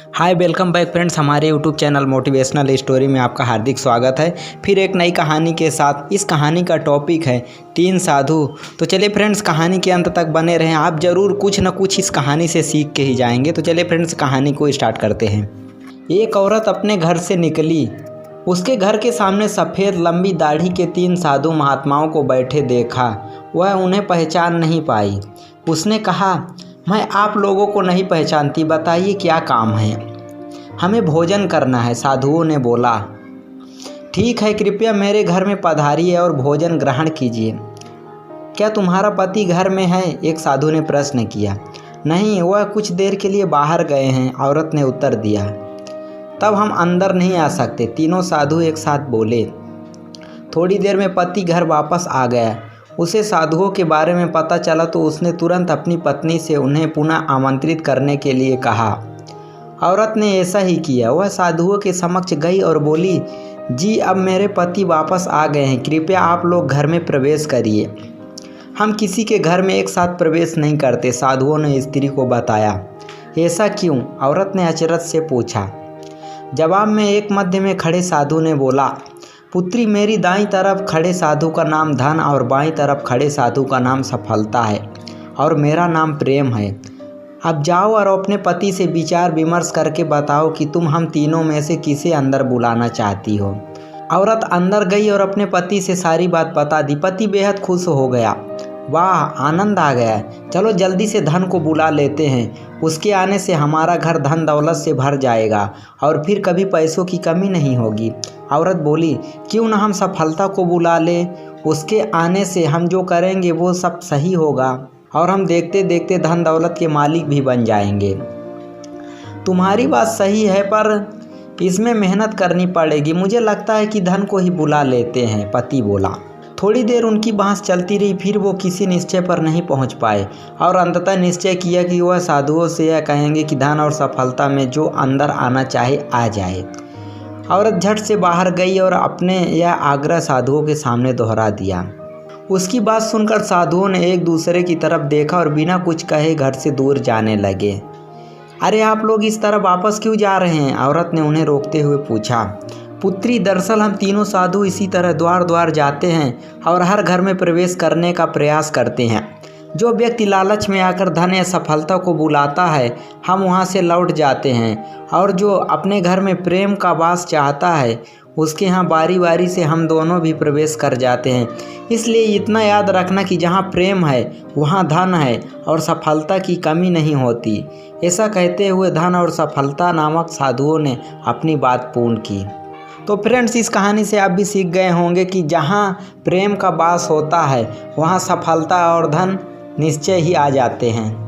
Hi welcome back friends, हमारे YouTube channel motivational story में आपका हार्दिक स्वागत है। फिर एक नई कहानी के साथ। इस कहानी का टॉपिक है 3 साधु। तो चलिए फ्रेंड्स, कहानी के अंत तक बने रहें, आप ज़रूर कुछ न कुछ इस कहानी से सीख के ही जाएंगे। तो चलिए फ्रेंड्स, कहानी को स्टार्ट करते हैं। एक औरत अपने घर से निकली। उसके घर के सामने सफ़ेद लंबी दाढ़ी के 3 साधु महात्माओं को बैठे देखा। वह उन्हें पहचान नहीं पाई। उसने कहा, मैं आप लोगों को नहीं पहचानती, बताइए क्या काम है। हमें भोजन करना है, साधुओं ने बोला। ठीक है, कृपया मेरे घर में पधारिए और भोजन ग्रहण कीजिए। क्या तुम्हारा पति घर में है? एक साधु ने प्रश्न किया। नहीं, वह कुछ देर के लिए बाहर गए हैं, औरत ने उत्तर दिया। तब हम अंदर नहीं आ सकते, तीनों साधु एक साथ बोले। थोड़ी देर में पति घर वापस आ गया। उसे साधुओं के बारे में पता चला तो उसने तुरंत अपनी पत्नी से उन्हें पुनः आमंत्रित करने के लिए कहा। औरत ने ऐसा ही किया। वह साधुओं के समक्ष गई और बोली, जी अब मेरे पति वापस आ गए हैं, कृपया आप लोग घर में प्रवेश करिए। हम किसी के घर में एक साथ प्रवेश नहीं करते, साधुओं ने स्त्री को बताया। ऐसा क्यों? औरत ने अचरज से पूछा। जवाब में एक मध्य में खड़े साधु ने बोला, पुत्री, मेरी दाईं तरफ खड़े साधु का नाम धन और बाईं तरफ खड़े साधु का नाम सफलता है और मेरा नाम प्रेम है। अब जाओ और अपने पति से विचार विमर्श करके बताओ कि तुम हम तीनों में से किसे अंदर बुलाना चाहती हो। औरत अंदर गई और अपने पति से सारी बात बता दी। पति बेहद खुश हो गया। वाह, आनंद आ गया, चलो जल्दी से धन को बुला लेते हैं। उसके आने से हमारा घर धन दौलत से भर जाएगा और फिर कभी पैसों की कमी नहीं होगी। औरत बोली, क्यों ना हम सफलता को बुला लें, उसके आने से हम जो करेंगे वो सब सही होगा और हम देखते देखते धन दौलत के मालिक भी बन जाएंगे। तुम्हारी बात सही है, पर इसमें मेहनत करनी पड़ेगी। मुझे लगता है कि धन को ही बुला लेते हैं, पति बोला। थोड़ी देर उनकी बहस चलती रही, फिर वो किसी निश्चय पर नहीं पहुंच पाए और अंततः निश्चय किया कि वह साधुओं से यह कहेंगे कि धन और सफलता में जो अंदर आना चाहे आ जाए। औरत झट से बाहर गई और अपने यह आग्रह साधुओं के सामने दोहरा दिया। उसकी बात सुनकर साधुओं ने एक दूसरे की तरफ देखा और बिना कुछ कहे घर से दूर जाने लगे। अरे आप लोग इस तरह वापस क्यों जा रहे हैं? औरत ने उन्हें रोकते हुए पूछा। पुत्री, दरअसल हम तीनों साधु इसी तरह द्वार द्वार जाते हैं और हर घर में प्रवेश करने का प्रयास करते हैं। जो व्यक्ति लालच में आकर धन या सफलता को बुलाता है, हम वहां से लौट जाते हैं, और जो अपने घर में प्रेम का वास चाहता है, उसके यहाँ बारी बारी से हम दोनों भी प्रवेश कर जाते हैं। इसलिए इतना याद रखना कि जहाँ प्रेम है वहाँ धन है और सफलता की कमी नहीं होती। ऐसा कहते हुए धन और सफलता नामक साधुओं ने अपनी बात पूर्ण की। तो फ्रेंड्स, इस कहानी से आप भी सीख गए होंगे कि जहाँ प्रेम का वास होता है वहाँ सफलता और धन निश्चय ही आ जाते हैं।